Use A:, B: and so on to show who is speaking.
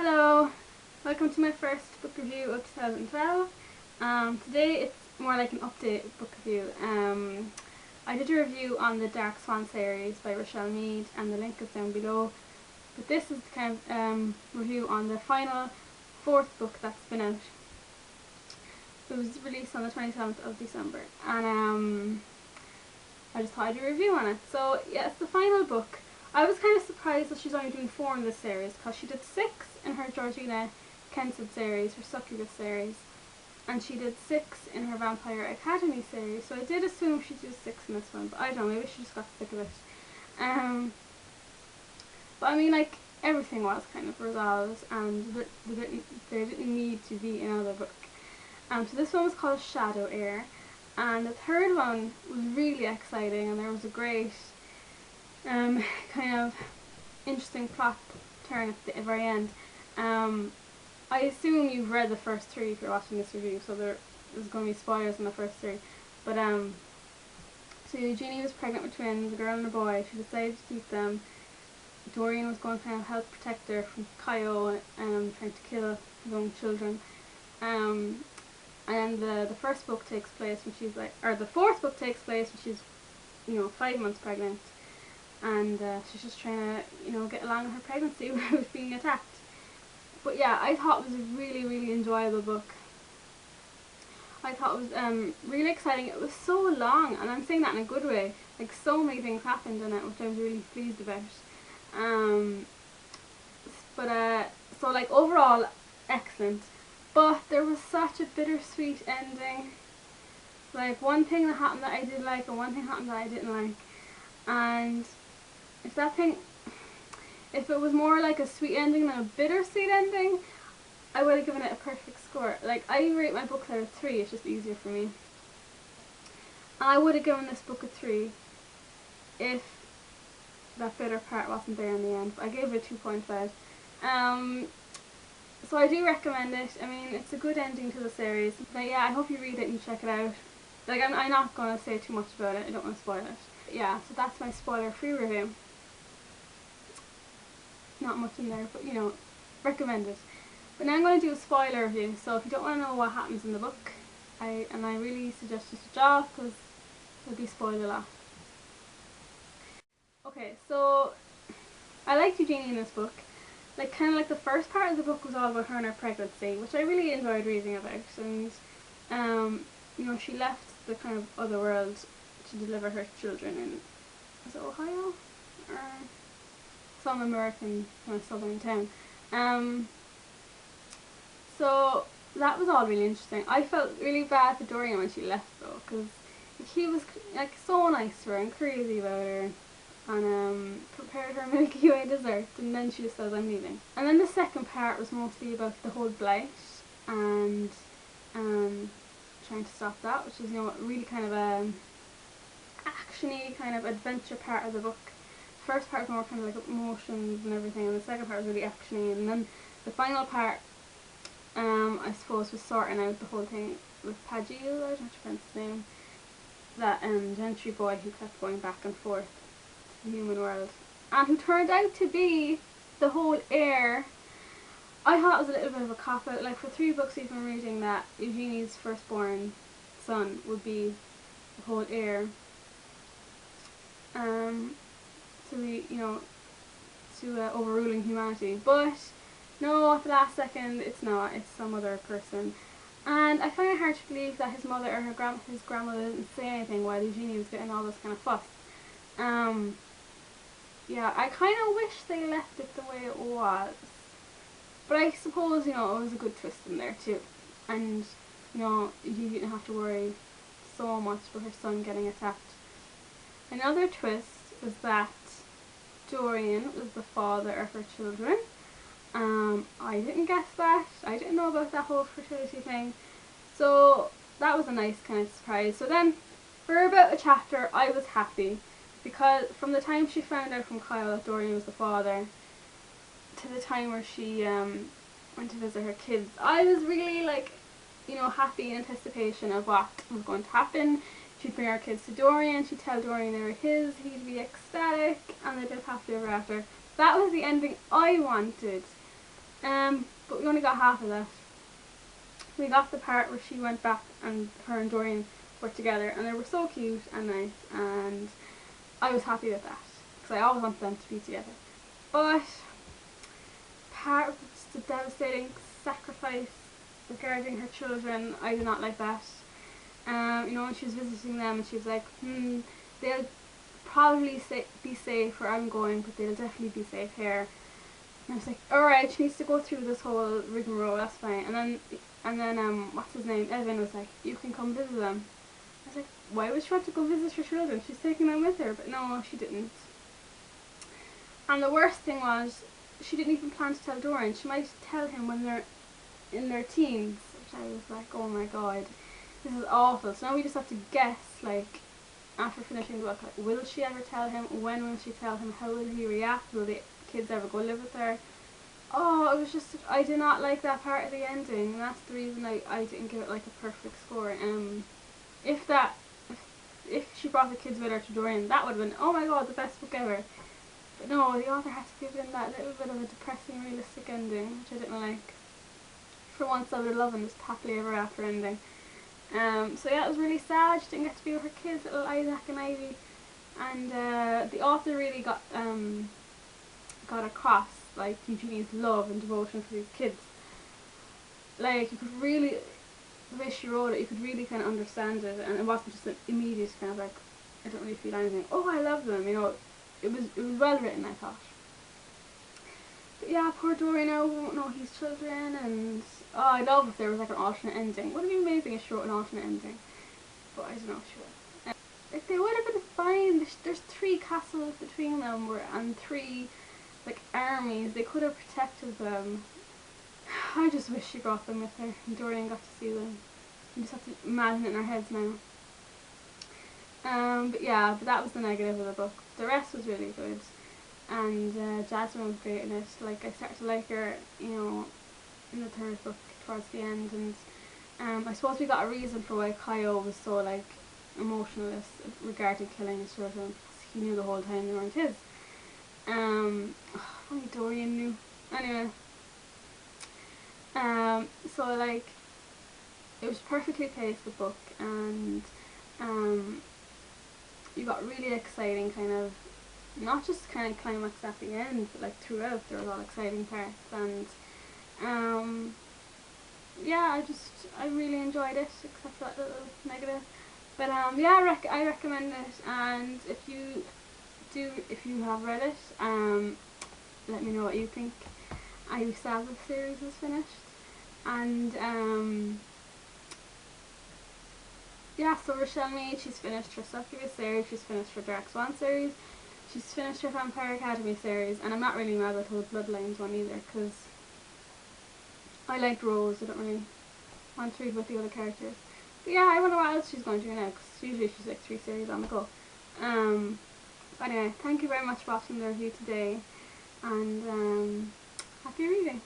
A: Hello, welcome to my first book review of 2012. Today it's more like an update book review. I did a review on the Dark Swan series by Richelle Mead and the link is down below. But this is the kind of review on the final fourth book that's been out. It was released on the 27th of December and I just thought I'd do a review on it. So yeah, it's the final book. I was kind of surprised that she's only doing 4 in this series because she did 6 in her Georgina Kensett series, her Succubus series, and she did 6 in her Vampire Academy series, so I did assume she'd do 6 in this one, but I don't know, maybe she just got sick of it. But I mean, like, everything was kind of resolved and there didn't need to be another book. So this one was called Shadow Heir, and the third one was really exciting and there was a great kind of interesting plot turn at the very end. I assume you've read the first 3 if you're watching this review, so there's going to be spoilers in the first 3. But so Eugenie was pregnant with twins, a girl and a boy. She decided to keep them. Dorian was going to kind of help protect her from Kaio trying to kill his own children. And the first book takes place when she's the fourth book takes place when she's 5 months pregnant. And she's just trying to, get along with her pregnancy without being attacked. But yeah, I thought it was a really, really enjoyable book. I thought it was really exciting. It was so long, and I'm saying that in a good way. Like, so many things happened in it, which I was really pleased about. So like, overall, excellent. But there was such a bittersweet ending. Like, one thing that happened that I did like, and one thing happened that I didn't like. And if it was more like a sweet ending than a bittersweet ending, I would have given it a perfect score. Like, I rate my books out of 3, it's just easier for me. And I would have given this book a 3 if that bitter part wasn't there in the end. But I gave it a 2.5. So I do recommend it. I mean, it's a good ending to the series. But yeah, I hope you read it and you check it out. Like, I'm not going to say too much about it, I don't want to spoil it. Yeah, so that's my spoiler-free review. Not much in there, but recommend it. But now I'm going to do a spoiler review, so if you don't want to know what happens in the book, I really suggest you switch off because there'll be spoiled a lot. Okay, so I liked Eugenie in this book. Like, kind of like the first part of the book was all about her and her pregnancy, which I really enjoyed reading about. And she left the kind of other world to deliver her children in, is it Ohio? Or some American kind of southern town. So that was all really interesting. I felt really bad for Dorian when she left though, because he was like so nice to her and crazy about her, and prepared her Milky Way dessert, and then she just says, I'm leaving. And then the second part was mostly about the whole blight and trying to stop that, which is really kind of a actiony kind of adventure part of the book. The first part was more kind of like emotions and everything, and the second part was really actiony, and then the final part I suppose was sorting out the whole thing with Pagil, I don't know how to pronounce his name, that gentry boy who kept going back and forth to the human world, and who turned out to be the whole heir. I thought it was a little bit of a cop-out. Like, for 3 books we've been reading that Eugenie's firstborn son would be the whole heir to overruling humanity, but no, at the last second it's not, it's some other person. And I find it hard to believe that his mother or his grandmother didn't say anything while Eugenie was getting all this kind of fuss. Yeah, I kind of wish they left it the way it was. But I suppose, it was a good twist in there too. And, you didn't have to worry so much about her son getting attacked. Another twist was that Dorian was the father of her children. I didn't guess that. I didn't know about that whole fertility thing. So that was a nice kind of surprise. So then, for about a chapter, I was happy. Because from the time she found out from Kyle that Dorian was the father, to the time where she went to visit her kids, I was really happy in anticipation of what was going to happen. She'd bring her kids to Dorian, she'd tell Dorian they were his, he'd be ecstatic, and they'd live happily ever after. That was the ending I wanted. But we only got half of that. We got the part where she went back and her and Dorian were together, and they were so cute and nice, and I was happy with that because I always wanted them to be together. But part of the devastating sacrifice regarding her children, I did not like that. You know, when she was visiting them and she was like, they'll probably be safe where I'm going, but they'll definitely be safe here. And I was like, alright, she needs to go through this whole rigmarole, that's fine. And then what's his name, Evan, was like, you can come visit them. I was like, why would she want to go visit her children? She's taking them with her. But no, she didn't. And the worst thing was, she didn't even plan to tell Dorian. She might tell him when they're in their teens. Which I was like, oh my god, this is awful. So now we just have to guess, like, after finishing the book, like, will she ever tell him? When will she tell him? How will he react? Will the kids ever go live with her? Oh, it was just, I did not like that part of the ending, and that's the reason I didn't give it like a perfect score. If she brought the kids with her to Dorian, that would have been, oh my god, the best book ever. But no, the author had to give in that little bit of a depressing, realistic ending, which I didn't like. For once, I would have loved this happily ever after ending. So yeah, it was really sad. She didn't get to be with her kids, little Isaac and Ivy, and the author really got across like Eugenia's love and devotion for these kids. Like, you could really, the way she wrote it, you could really kind of understand it, and it wasn't just an immediate kind of like, I don't really feel anything. Oh, I love them, you know. It was well written, I thought. But yeah, poor Dorian now won't know his children, and oh, I'd love if there was like an alternate ending. Would it be amazing if she wrote an alternate ending? But I don't know if she would. Like, they would have been fine. There's 3 castles between them, and 3 like armies. They could have protected them. I just wish she brought them with her and Dorian got to see them. We just have to imagine it in our heads now. But yeah, that was the negative of the book. The rest was really good, and Jasmine was great in it. Like, I started to like her, you know, in the 3rd book towards the end, and I suppose we got a reason for why Kaio was so like emotionless regarding killing his children, because he knew the whole time they weren't his. Only Dorian knew. Anyway, so like, it was perfectly paced, the book, and you got really exciting kind of, not just kind of climax at the end, but like throughout there was all exciting parts, and yeah, I really enjoyed it, except for that little negative. But yeah, I recommend it, and if you have read it, let me know what you think. I saw the series was finished, and yeah, so Richelle Mead, she's finished her Succubus series, she's finished her Dark Swan series, she's finished her Vampire Academy series, and I'm not really mad with the Bloodlines one either, because I liked Rose. I don't really want to read with the other characters. But yeah, I wonder what else she's going to do now, because usually she's like 3 series on the go. But anyway, thank you very much for watching the review today, and happy reading.